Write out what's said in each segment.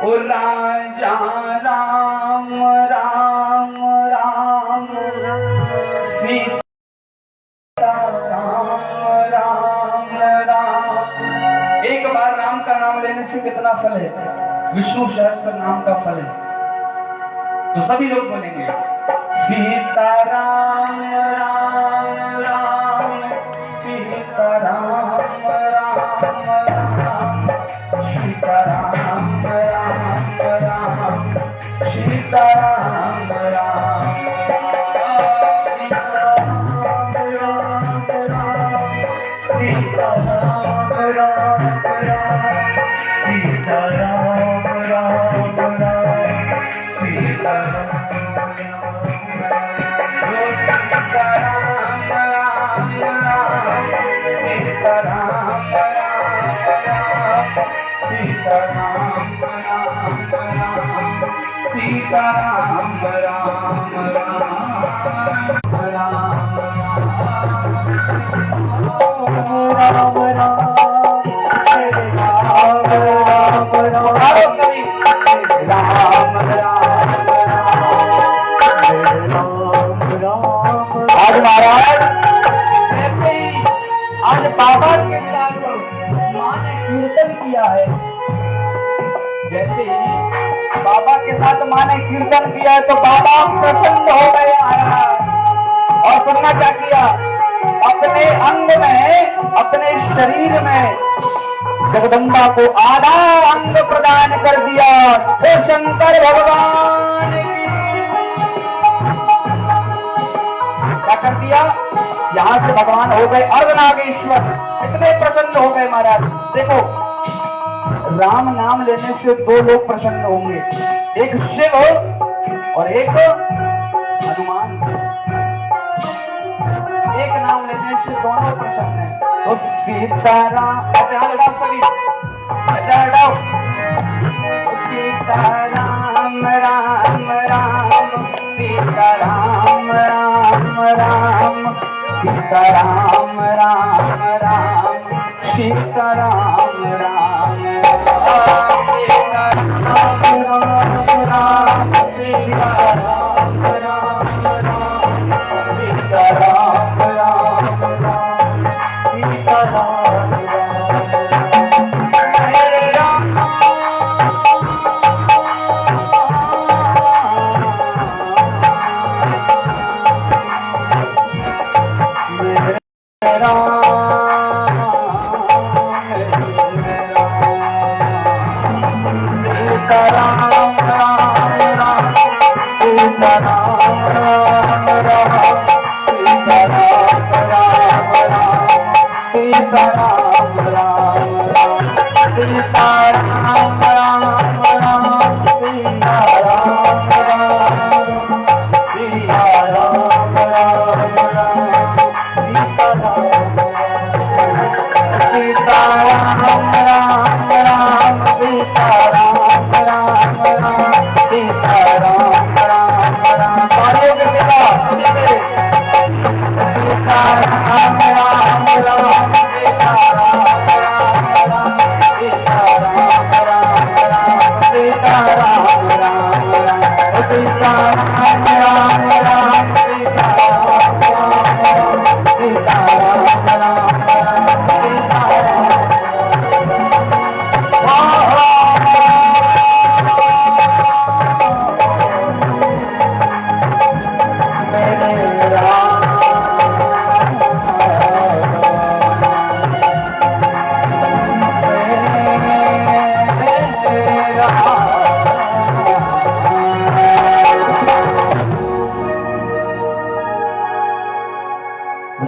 ओ राजा राम राम राम सीता राम राम राम। एक बार राम का नाम लेने से कितना फल है? विष्णु सहस्त्र नाम का फल है। तो सभी लोग बोलेंगे सीता राम राम राम सीता राम राम राम सीता राम राम राम सीता राम राम सीता राम राम सीता राम राम सीता आज महाराज आज बाबा के साथ माँ ने कीर्तन किया है। जैसे ही बाबा के साथ माँ ने कीर्तन किया है तो बाबा प्रसन्न हो गए और सुनना क्या किया, अपने अंग में अपने शरीर में जगदम्बा को आधा अंग प्रदान कर दिया। तो शंकर भगवान क्या कर दिया, यहाँ से भगवान हो गए अर्धनागेश्वर। इतने प्रसन्न हो गए महाराज। देखो राम नाम लेने से दो लोग प्रसन्न होंगे, एक शिव और एक हनुमान। एक नाम लेने से दोनों प्रसन्न हैं। तो सीताराम सीताराम राम राम सीताराम राम राम सीताराम राम राम सीताराम राम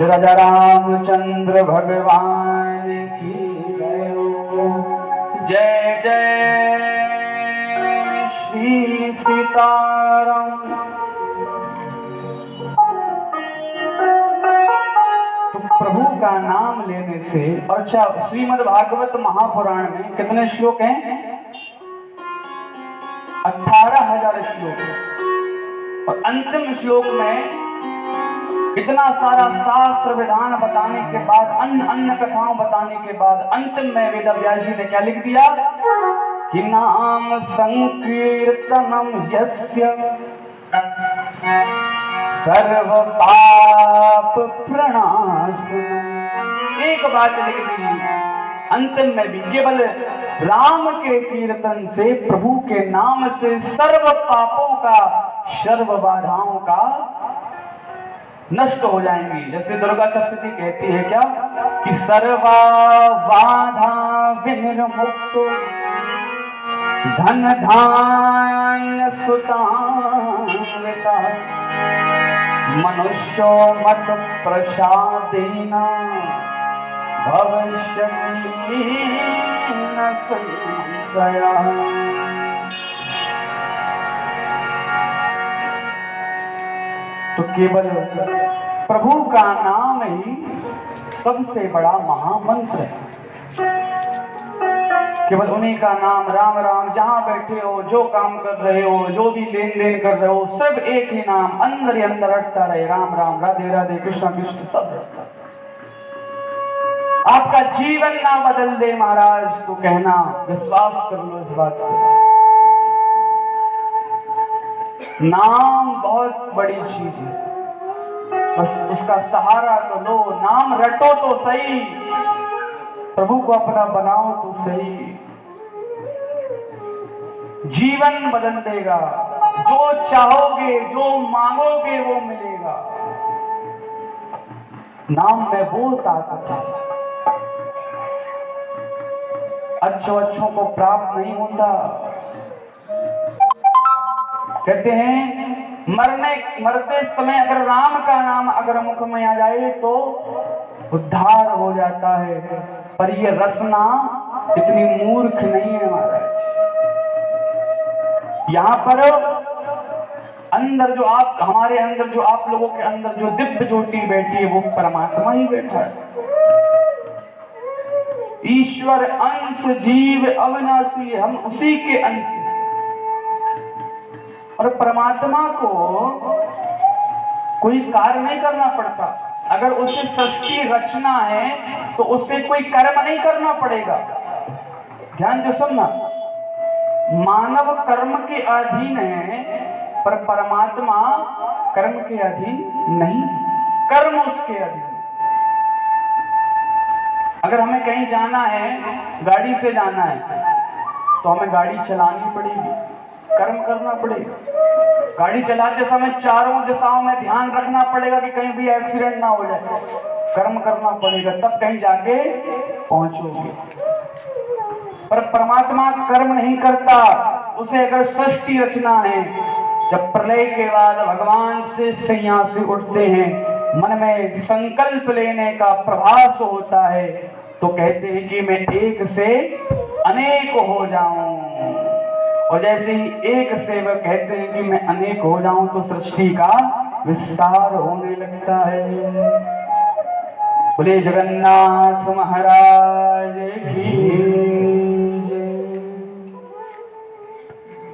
राजा रामचंद्र भगवान की जय जय श्री सीताराम। तो प्रभु का नाम लेने से, अच्छा श्रीमद् भागवत महापुराण में कितने श्लोक हैं? 18,000 श्लोक। और अंतिम श्लोक में इतना सारा शास्त्र विधान बताने के बाद, अन्य अन्य कथाओं बताने के बाद अंतिम में वेद व्यास जी ने क्या लिख दिया कि नाम संकीर्तनम यस्य सर्व पाप प्रणाशनम। एक बात लिख दी अंतिम में भी, केवल राम के कीर्तन से, प्रभु के नाम से सर्व पापों का, सर्व बाधाओं का नष्ट हो जाएंगी। जैसे दुर्गा सप्तशती कहती है क्या कि सर्वा बाधा विनिर्मुक्तो धन धान्य सुतान्विता मनुष्यो मत प्रसादेन भविष्यति न संशयः। तो केवल प्रभु का नाम ही सबसे बड़ा महामंत्र है। केवल उन्हीं का नाम, राम राम, जहां बैठे हो, जो काम कर रहे हो, जो भी लेन देन कर रहे हो, सब एक ही नाम अंदर ही अंदर रटता रहे, राम राम, राधे राधे, कृष्णा कृष्ण, सब रटता। आपका जीवन ना बदल दे महाराज तो कहना, विश्वास कर लो इस बात पर। नाम बहुत बड़ी चीज है, बस उसका सहारा तो लो, नाम रटो तो सही, प्रभु को अपना बनाओ तो सही, जीवन बदल देगा। जो चाहोगे, जो मांगोगे वो मिलेगा। नाम में वो ताकत है। अच्छों को प्राप्त नहीं होता। कहते हैं मरते समय अगर राम का नाम अगर मुख में आ जाए तो उद्धार हो जाता है, पर ये रसना इतनी मूर्ख नहीं है महाराज। यहाँ पर अंदर जो आप, हमारे अंदर जो, आप लोगों के अंदर जो दिव्य ज्योति बैठी है वो परमात्मा ही बैठा है। ईश्वर अंश जीव अविनाशी, हम उसी के अंश हैं। और परमात्मा को कोई कार्य नहीं करना पड़ता। अगर उसे सृष्टि रचना है तो उसे कोई कर्म नहीं करना पड़ेगा। ध्यान से सुनना, मानव कर्म के अधीन है पर परमात्मा कर्म के अधीन नहीं, कर्म उसके अधीन। अगर हमें कहीं जाना है, गाड़ी से जाना है, तो हमें गाड़ी चलानी पड़ेगी, कर्म करना पड़ेगा। गाड़ी चलाते समय चारों दिशाओं में ध्यान रखना पड़ेगा कि कहीं भी एक्सीडेंट ना हो जाए, कर्म करना पड़ेगा, तब कहीं जाके पहुंचोगे। पर परमात्मा कर्म नहीं करता। उसे अगर सृष्टि रचना है, जब प्रलय के बाद भगवान से सन्यासी उठते हैं, मन में संकल्प लेने का प्रभास होता है, तो कहते हैं कि मैं एक से अनेक हो जाऊं। और जैसे ही एक से वह कहते हैं कि मैं अनेक हो जाऊं, तो सृष्टि का विस्तार होने लगता है। बोले जगन्नाथ महाराज की जय।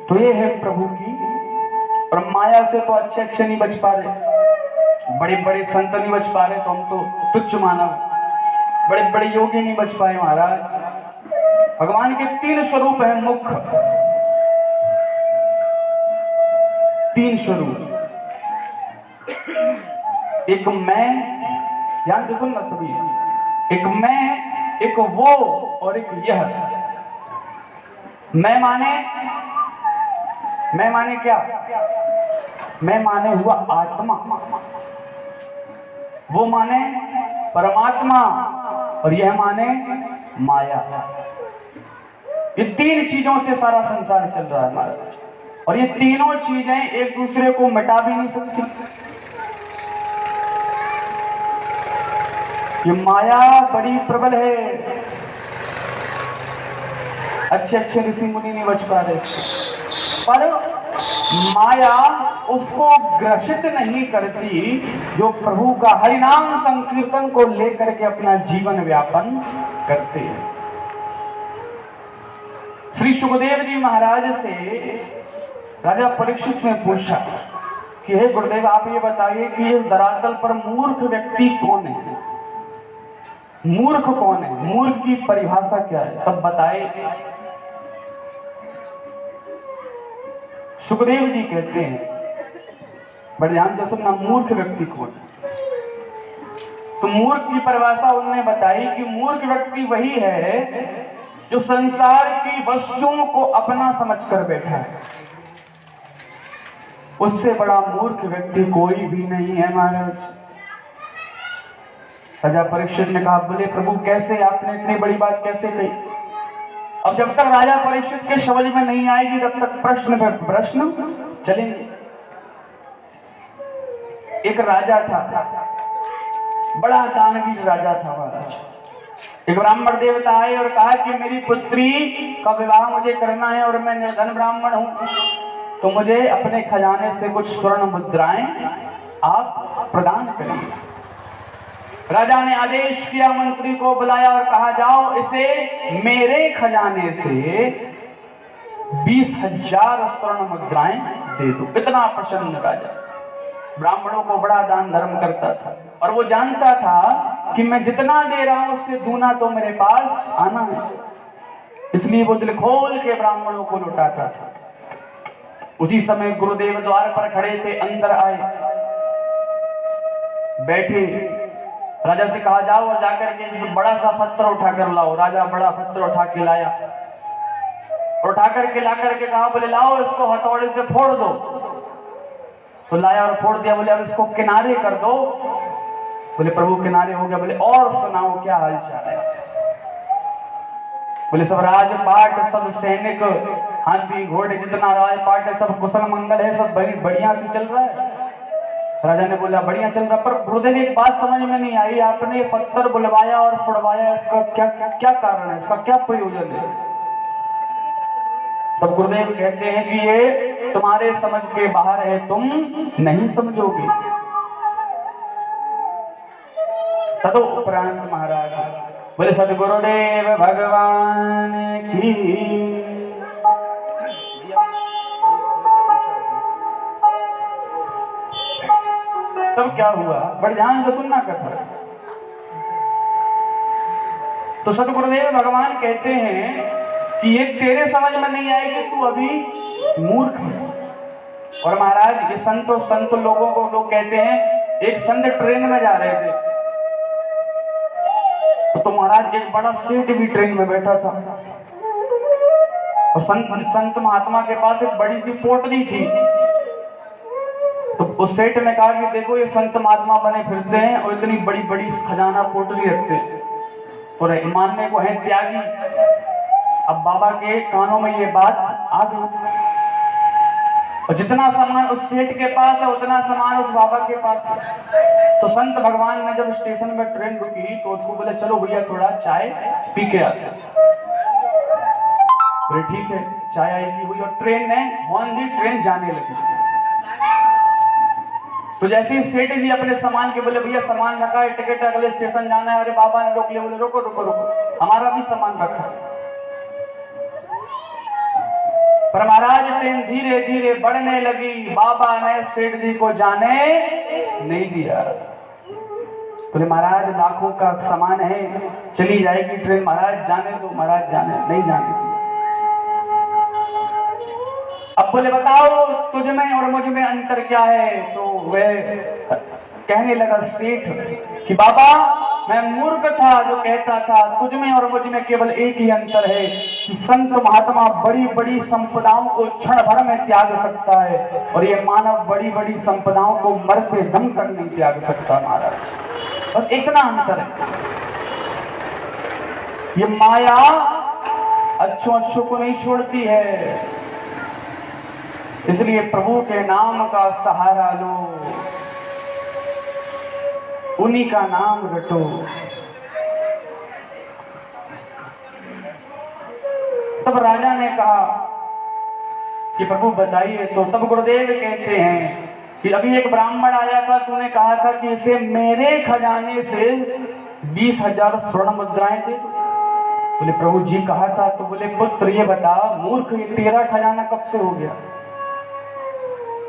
तो ये है प्रभु की। और माया से तो अच्छे नहीं बच पा रहे, बड़े बड़े संत नहीं बच पा रहे, तो हम तो तुच्छ मानव, बड़े बड़े योगी नहीं बच पाए महाराज। भगवान के 3 स्वरूप हैं मुख्य, 3 स्वरूप। एक मैं, ध्यान से सुनना सभी, एक मैं, एक वो और एक यह। मैं माने क्या? मैं माने हुआ आत्मा, वो माने परमात्मा, और यह माने माया। ये 3 चीजों से सारा संसार चल रहा है हमारा, और ये तीनों चीजें एक दूसरे को मिटा भी नहीं सकती। ये माया बड़ी प्रबल है, अच्छे ऋषि मुनि नहीं बच पा रहे, पर माया उसको ग्रसित नहीं करती जो प्रभु का हरिनाम संकीर्तन को लेकर के अपना जीवन व्यापन करते हैं। श्री सुखदेव जी महाराज से राजा परीक्षित ने पूछा कि हे गुरुदेव, आप ये बताइए कि इस धरातल पर मूर्ख व्यक्ति कौन है? मूर्ख कौन है? मूर्ख की परिभाषा क्या है? तब बताए। सुखदेव जी कहते हैं, बड़े ध्यान से सुनना, मूर्ख व्यक्ति कौन? तो मूर्ख की परिभाषा उन्होंने बताई कि मूर्ख व्यक्ति वही है जो संसार की वस्तुओं को अपना समझकर बैठा है। उससे बड़ा मूर्ख व्यक्ति कोई भी नहीं है महाराज। राजा परीक्षित ने कहा, बोले प्रभु कैसे, आपने इतनी बड़ी बात कैसे कही? अब जब तक राजा परीक्षित के समझ में नहीं आएगी तब तक प्रश्न पर प्रश्न चलेंगे। एक राजा था, बड़ा दानवीर राजा था महाराज। एक ब्राह्मण देवता आए और कहा कि मेरी पुत्री का विवाह मुझे करना है और मैं निर्धन ब्राह्मण हूं, तो मुझे अपने खजाने से कुछ स्वर्ण मुद्राएं आप प्रदान करिए। राजा ने आदेश किया, मंत्री को बुलाया और कहा, जाओ इसे मेरे खजाने से 20,000 स्वर्ण मुद्राएं दे दो। इतना प्रसन्न राजा, ब्राह्मणों को बड़ा दान धर्म करता था और वो जानता था कि मैं जितना दे रहा हूं उससे दूना तो मेरे पास आना है, इसलिए वो दिल खोल के ब्राह्मणों को लुटाता था। उसी समय गुरुदेव द्वार पर खड़े थे, अंदर आए, बैठे। राजा से कहा, जाओ और जाकर के बड़ा सा पत्थर उठा कर लाओ। राजा बड़ा पत्थर उठा के लाया और उठा करके ला करके कहा, बोले लाओ इसको हथौड़े से फोड़ दो। तो लाया और फोड़ दिया। बोले अब इसको किनारे कर दो। बोले प्रभु किनारे हो गया। बोले और सुनाओ क्या हाल चाल है? बोले सब राजपाट, सब सैनिक, हाथी घोड़े, जितना राजपाट है सब कुशल मंगल है, सब बढ़िया से चल रहा है। राजा ने बोला बढ़िया चल रहा, पर गुरुदेव एक बात समझ में नहीं आई, आपने पत्थर बुलवाया और फुड़वाया, इसका क्या क्या क्या कारण है, इसका क्या प्रयोजन है? तब गुरुदेव कहते हैं कि ये तुम्हारे समझ के बाहर है, तुम नहीं समझोगे। तदुपरांत महाराज बोले, सदगुरुदेव भगवान की। तब क्या हुआ, बड़े ध्यान से सुनना करना। तो सदगुरुदेव भगवान कहते हैं कि ये तेरे समझ में नहीं आएगी, तू अभी मूर्ख है। और महाराज ये संत लोगों को लोग कहते हैं, एक संत ट्रेन में जा रहे थे तो महाराज एक बड़ा सेठ भी ट्रेन में बैठा था और संत महात्मा के पास एक बड़ी सी पोटली थी। तो उस सेठ ने कहा कि देखो ये संत महात्मा बने फिरते हैं और इतनी बड़ी बड़ी खजाना पोटली रखते हैं और मानने को है त्यागी। अब बाबा के कानों में ये बात आ गई और जितना सामान उस सेठ के पास है उतना सामान उस बाबा के पास है। तो संत भगवान ने जब स्टेशन में ट्रेन रुकी तो उसको बोले, चलो भैया थोड़ा चाय पी के आते। बोले ठीक है। चाय आएगी हुई और ट्रेन ने हॉर्न दी, ट्रेन जाने लगी। तो जैसे ही सेठ जी अपने सामान के बोले, भैया सामान रखा है, टिकट अगले स्टेशन जाना है। अरे बाबा ने रोक लिया, बोले रुको रुको रुको, हमारा भी सामान रखा है। पर महाराज ट्रेन धीरे धीरे बढ़ने लगी, बाबा ने सेठ जी को जाने नहीं दिया। बोले महाराज लाखों का सामान है, चली जाएगी ट्रेन, महाराज जाने दो, महाराज जाने नहीं जाने दो। अब बोले बताओ तुझ में और मुझ में अंतर क्या है? तो वह कहने लगा सेठ कि बाबा मैं मूर्ख था जो कहता था तुझ में और मुझ में केवल एक ही अंतर है कि संत महात्मा बड़ी बड़ी संपदाओं को क्षण भर में त्याग सकता है और ये मानव बड़ी बड़ी संपदाओं को मरते दम तक नहीं त्याग सकता। महाराज बस इतना अंतर है। ये माया अच्छों अच्छों को नहीं छोड़ती है, इसलिए प्रभु के नाम का सहारा लो, उन्हीं का नाम रटो। तब राजा ने कहा कि प्रभु बताइए। तो तब गुरुदेव कहते हैं कि अभी एक ब्राह्मण आया था, तूने कहा था कि इसे मेरे खजाने से 20,000 स्वर्ण मुद्राएं दे। बोले प्रभु जी कहा था। तो बोले पुत्र ये बता मूर्ख, ये तेरा खजाना कब से हो गया?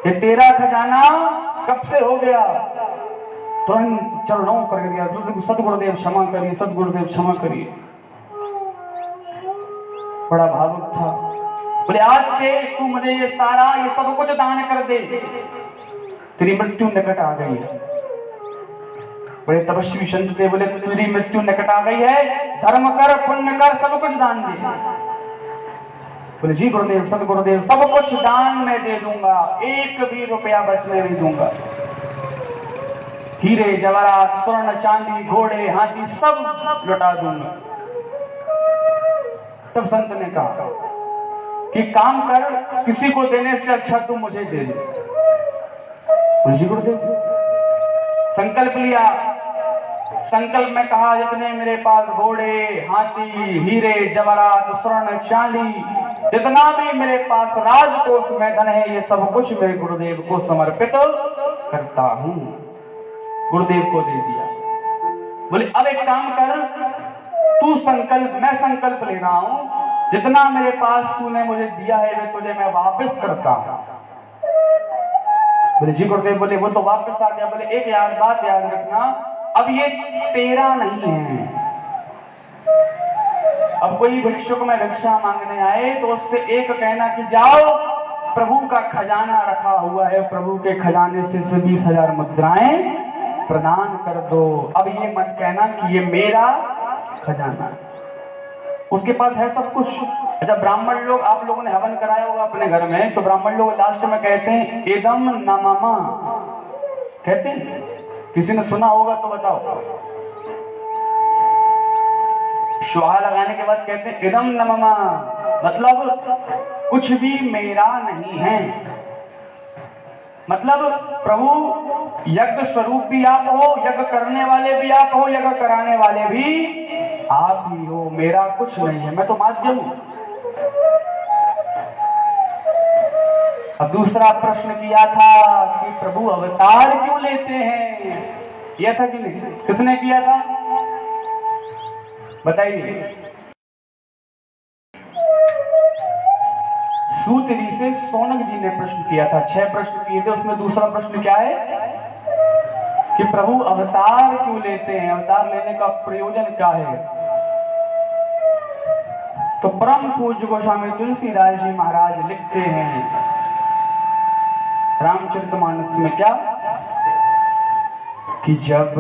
ये तेरा खजाना कब से हो गया? तुरंत चरणों पर गया, सदगुरुदेव क्षमा करिए, सदगुरुदेव क्षमा करिए। बड़ा भावुक था। बोले आज से तू मुझे ये सब कुछ दान कर दे, तेरी मृत्यु निकट आ गई है। बड़े तपस्वी संत थे, बोले तेरी मृत्यु निकट आ गई है, धर्म कर पुण्य कर सब कुछ दान दे। बोले जी गुरुदेव, सदगुरुदेव सब कुछ दान में दे दूंगा, एक भी रुपया बचने नहीं दूंगा। हीरे जवाहरात स्वर्ण चांदी घोड़े हाथी सब लुटा दूंगा। तब संत ने कहा कि काम कर, किसी को देने से अच्छा तू मुझे दे दे। जी गुरुदेव, संकल्प लिया। संकल्प में कहा जितने मेरे पास घोड़े हाथी हीरे जवाहरात स्वर्ण चांदी जितना भी मेरे पास राजकोष में धन है, ये सब कुछ मैं गुरुदेव को समर्पित करता हूं। गुरुदेव को दे दिया। बोले अब एक काम कर, तू संकल्प, मैं संकल्प ले रहा हूं, जितना मेरे पास तूने मुझे दिया है वे तुझे मैं वापस करता हूं। बोले जी गुरुदेव, बोले वो तो वापस आ गया। बोले एक बात याद रखना, अब ये तेरा नहीं है। अब कोई भिक्षुक में भिक्षा मांगने आए तो उससे एक कहना कि जाओ प्रभु का खजाना रखा हुआ है, प्रभु के खजाने से 20,000 मुद्राएं प्रदान कर दो। अब ये मत कहना कि ये मेरा खजाना है, उसके पास है सब कुछ। अच्छा, ब्राह्मण लोग, आप लोगों ने हवन कराया होगा अपने घर में, तो ब्राह्मण लोग लास्ट में कहते हैं इदम न मम, कहते हैं, किसी ने सुना होगा तो बताओ। स्वाहा लगाने के बाद कहते हैं इदम न मम, मतलब कुछ भी मेरा नहीं है। मतलब प्रभु यज्ञ स्वरूप भी आप हो, यज्ञ करने वाले भी आप हो, यज्ञ कराने वाले भी आप ही हो, मेरा कुछ नहीं है, मैं तो माध्यम हूं। अब दूसरा प्रश्न किया था कि प्रभु अवतार क्यों लेते हैं, किया था कि नहीं? किसने किया था बताइए? सूत से सोनक जी ने प्रश्न किया था। 6 प्रश्न किए थे, उसमें दूसरा प्रश्न क्या है कि प्रभु अवतार क्यों लेते हैं, अवतार लेने का प्रयोजन क्या है? तो परम पूज्य गोस्वामी तुलसीदास जी महाराज लिखते हैं रामचरितमानस में क्या कि जब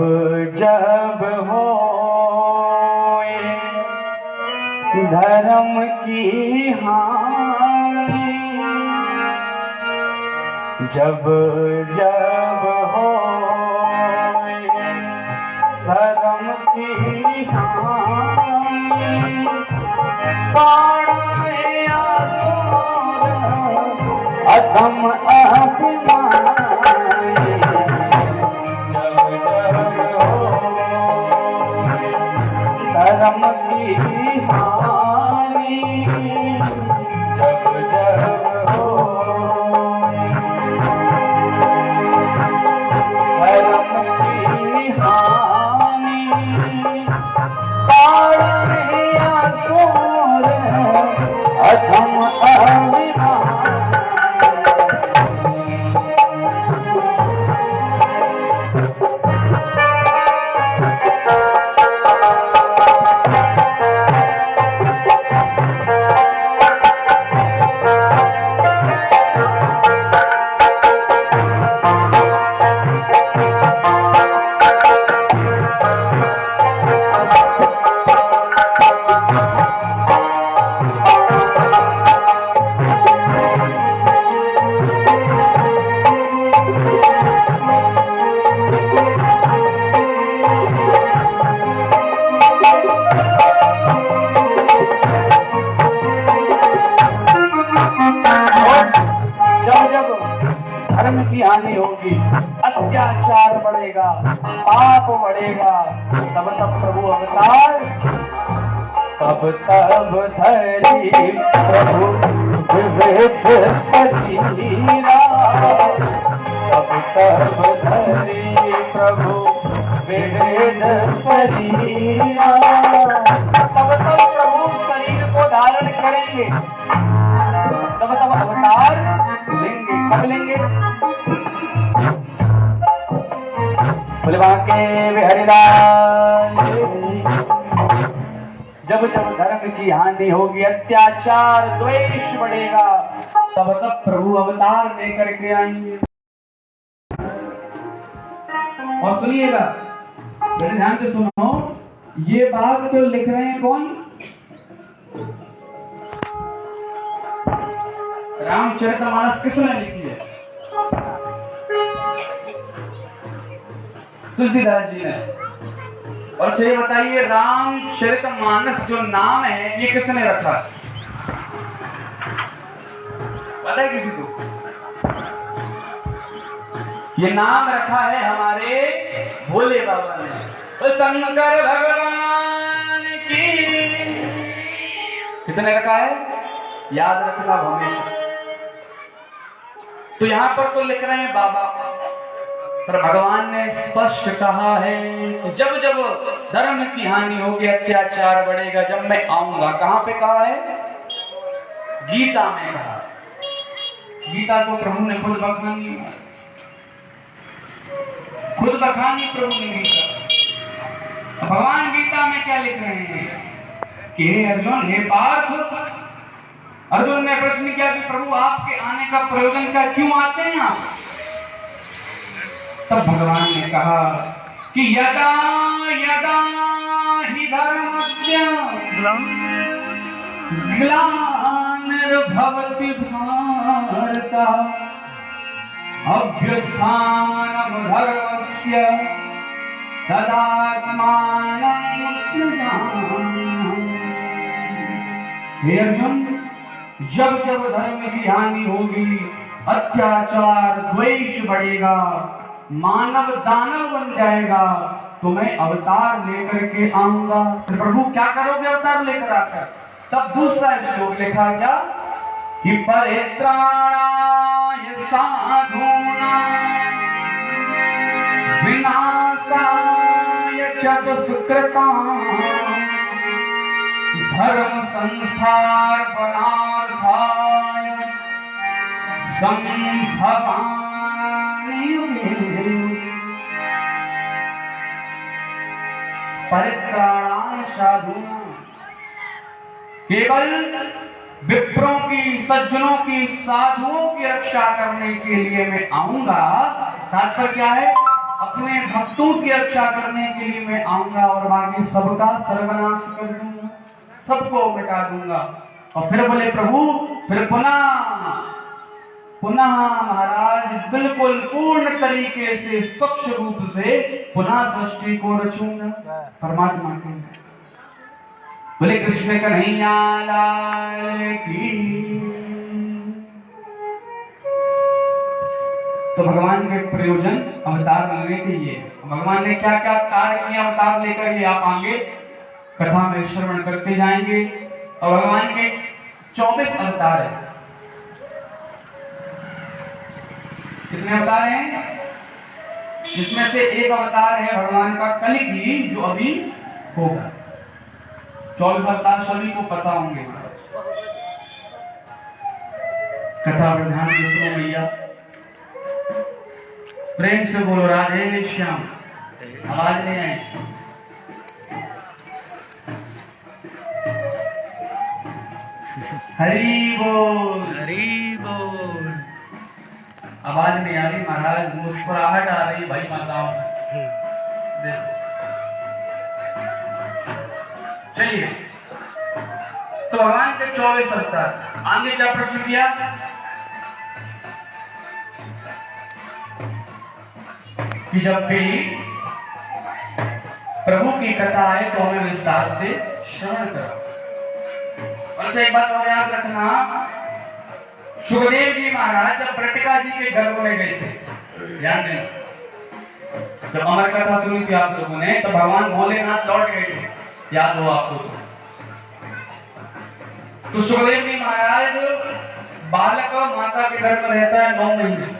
जब हो धर्म की हानि, जब जब हो धर्म की हानि, अधम अभिमानी, जब जब हो धर्म की हानि, जब जब हो धर्म की हानि, अधम अभिमानी। धर्म की हानि होगी, अत्याचार बढ़ेगा, पाप बढ़ेगा, तब तब प्रभु अवतार, तब तब धरी प्रभु विविध शरीरा, तब तब धरी प्रभु विविध शरीरा, तब तब प्रभु शरीर को धारण करेंगे, तब तब अवतार लेंगे। कब लेंगे? बोले बांके बिहारी लाल, जब जब धर्म की हानि होगी, अत्याचार द्वेष बढ़ेगा, तब तक प्रभु अवतार लेकर के आएंगे। और सुनिएगा, मेरे ध्यान से सुनो, ये बात तो लिख रहे हैं कौन? रामचरितमानस किसने लिखी है? तुलसीदास जी ने। और चलिए बताइए, रामचरितमानस जो नाम है ये किसने रखा? पता है किसी को? ये नाम रखा है हमारे भोले बाबा ने। तो शंकर भगवान की, किसने रखा है? याद रखना हमेशा। तो यहां पर तो लिख रहे हैं बाबा, पर भगवान ने स्पष्ट कहा है कि जब जब धर्म की हानि होगी, अत्याचार बढ़ेगा, जब मैं आऊंगा। कहां पे कहा है? गीता में कहा। गीता को प्रभु ने खुद बखानी, खुद बखानी प्रभु ने गीता। भगवान गीता में क्या लिख रहे हैं कि हे अर्जुन, हे पार्थ, अर्जुन ने प्रश्न किया कि प्रभु आपके आने का प्रयोजन क्या, क्यों आते हैं आप? तब भगवान ने कहा कि यदा यदा हि धर्मस्य ग्लानिर्भवति भारत अभ्युत्थानं धर्मस्य तदात्मानं सृजामि। हे अर्जुन, जब जब धर्म की हानि होगी, अत्याचार द्वेष बढ़ेगा, मानव दानव बन जाएगा, तो मैं अवतार लेकर के आऊंगा। तो प्रभु क्या करोगे अवतार लेकर आकर? तब दूसरा श्लोक लिखा क्या कि परित्राणाय साधूनां विनाशाय च दुष्कृतां धर्म संस्थापनार्थाय संभवामि। परित्राणाय साधूनां, केवल विप्रों की, सज्जनों की, साधुओं की रक्षा करने के लिए मैं आऊंगा। तात्पर्य क्या है? अपने भक्तों की रक्षा करने के लिए मैं आऊंगा और बाकी सबका सर्वनाश कर दूंगा, सबको मिटा दूंगा। और फिर बोले प्रभु, फिर पुनः महाराज बिल्कुल पूर्ण तरीके से, स्वच्छ रूप से पुनः सृष्टि को रचूंगा। परमात्मा के बोले कृष्ण कन्हैया लाल की। तो भगवान के प्रयोजन अवतार मिलने के लिए भगवान ने क्या क्या कार्य किया अवतार लेकर, ये आप आगे कथा में श्रवण करते जाएंगे। और भगवान के 24 अवतार है। कितने अवतार हैं? जिसमें से एक अवतार है भगवान का कलिकी, जो अभी होगा। 24 अवतार सभी को पता होंगे। कथा पर ध्यान से सुनो भैया, प्रेम से बोलो राधे श्याम। आवाज नहीं आई? हरि बोल, हरि बोल। आवाज नहीं आ रही महाराज, मुस्कुराहट आ रही भाई माताओं। चलिए, तो भगवान के 24 अवतार। आगे क्या प्रश्न किया कि जब भी प्रभु की कथा आए तो हमें विस्तार से श्रवण करो। और एक बात और याद रखना, सुखदेव जी महाराज जब ब्रटिका जी के घर में गए थे, ध्यान देना, जब अमर कथा सुनी थी आप लोगों ने, तो भगवान भोलेनाथ लौट गए थे, याद हो आपको? तो सुखदेव जी महाराज बालक माता के घर में रहता है 9 महीने।